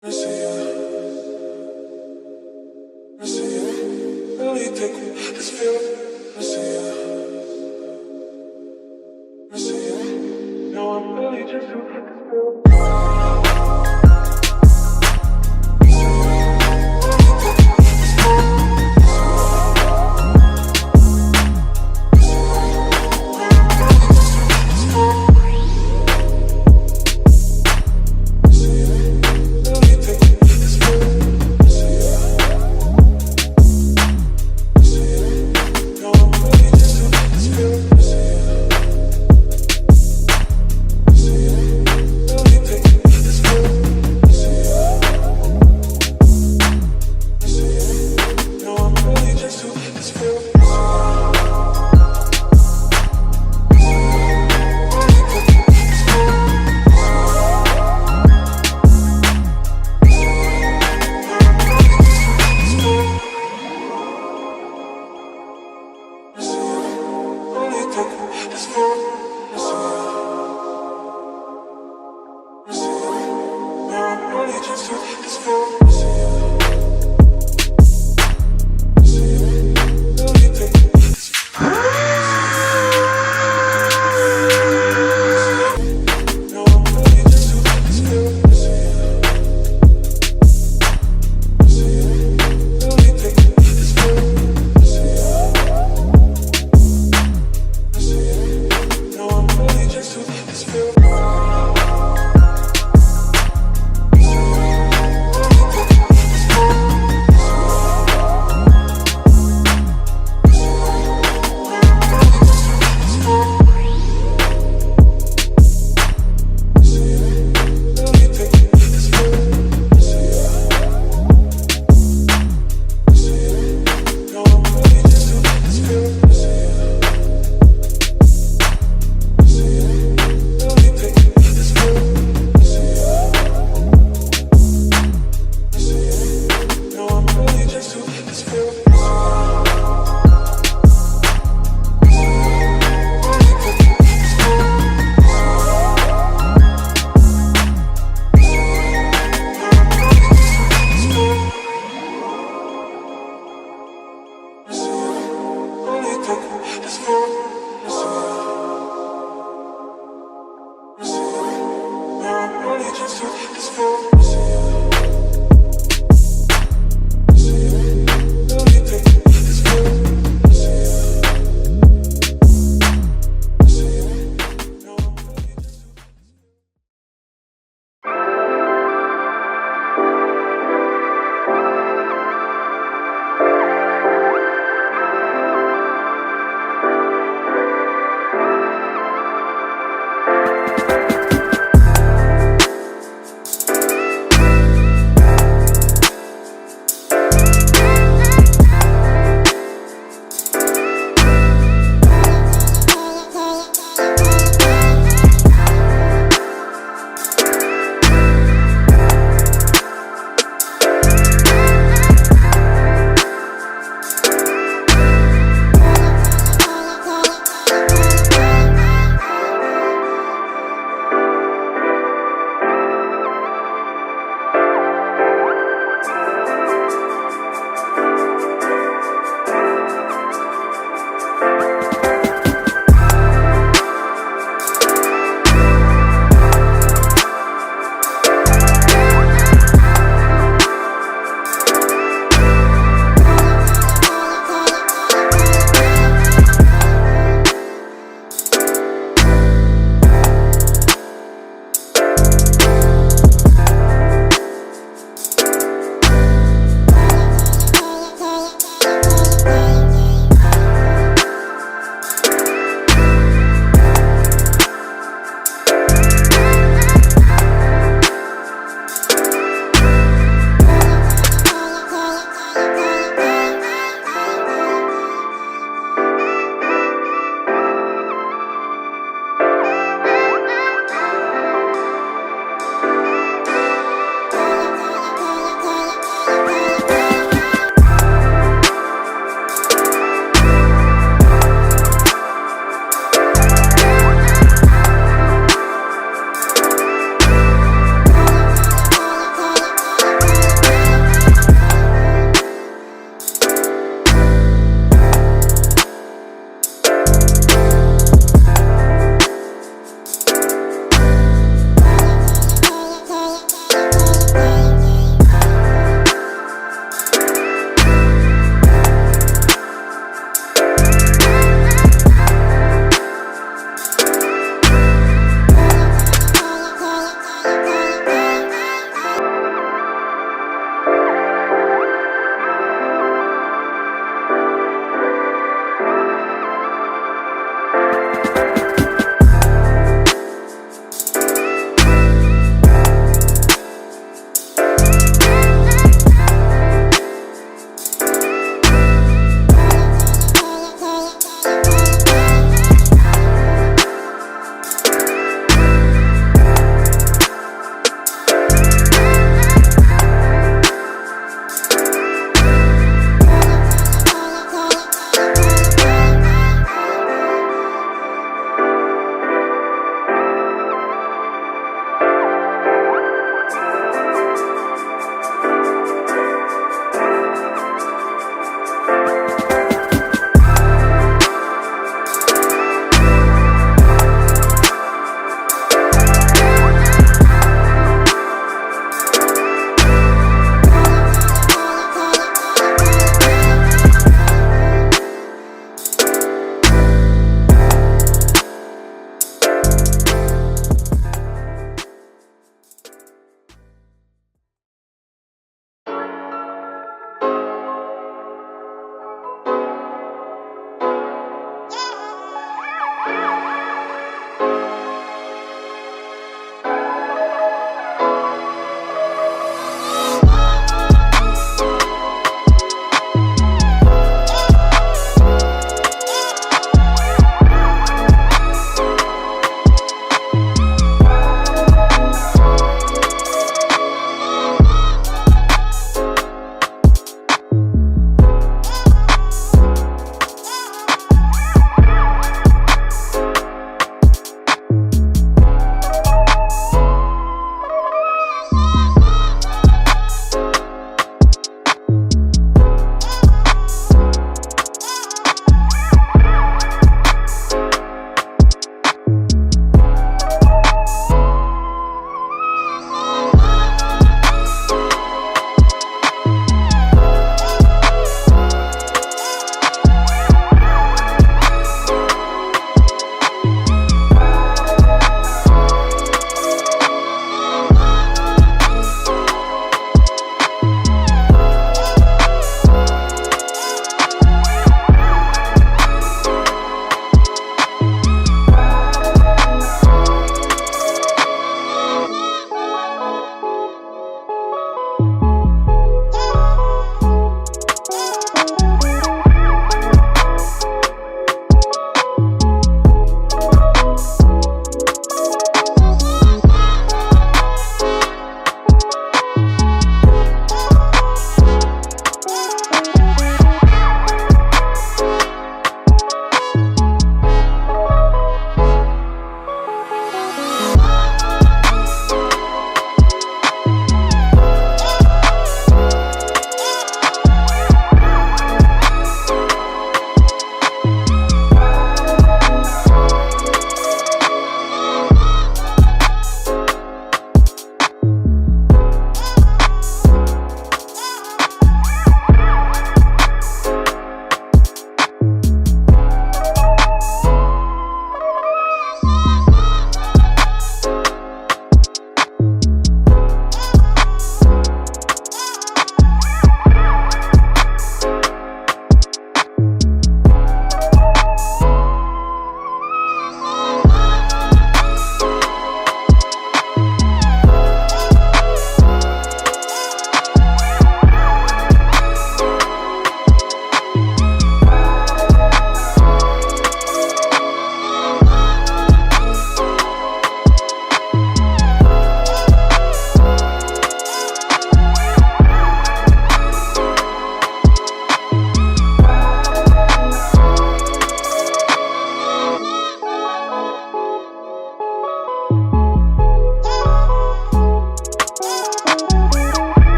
I see you, I see you. Really take this feeling. I see you, I see you. Now I'm really just too this feeling.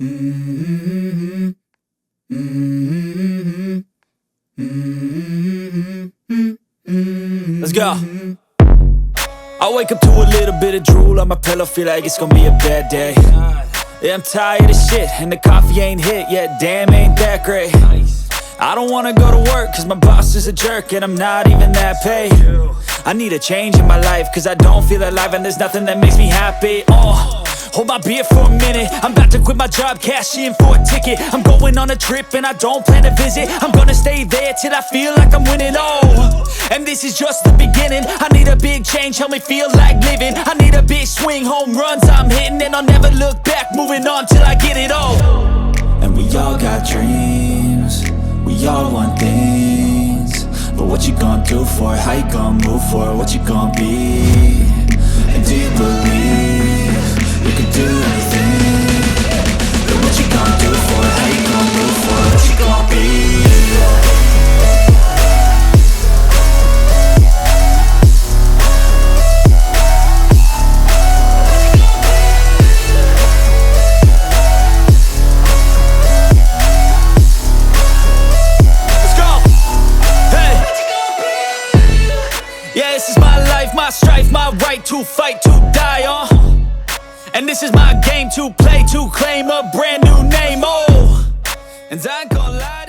Let's go. I wake up to a little bit of drool on my pillow, feel like it's gonna be a bad day. Yeah, I'm tired of shit, and the coffee ain't hit yet, damn, ain't that great. I don't wanna go to work, cause my boss is a jerk, and I'm not even that paid. I need a change in my life, cause I don't feel alive, and there's nothing that makes me happy. Hold my beer for a minute, I'm about to quit my job, cash in for a ticket. I'm going on a trip and I don't plan to visit. I'm gonna stay there till I feel like I'm winning, and this is just the beginning. I need a big change, help me feel like living. I need a big swing, home runs I'm hitting, and I'll never look back, moving on till I get it all. And we all got dreams, we all want things, but what you gonna do for it? How you gonna move for it? What you gonna be? And do you believe you can do anything? But what you gonna do for it? How you gonna move for it? What you gonna be? Let's go! Hey! Yeah, this is my life, my strife, my right to fight, to die on. And this is my game to play, to claim a brand new name, and I ain't gonna lie.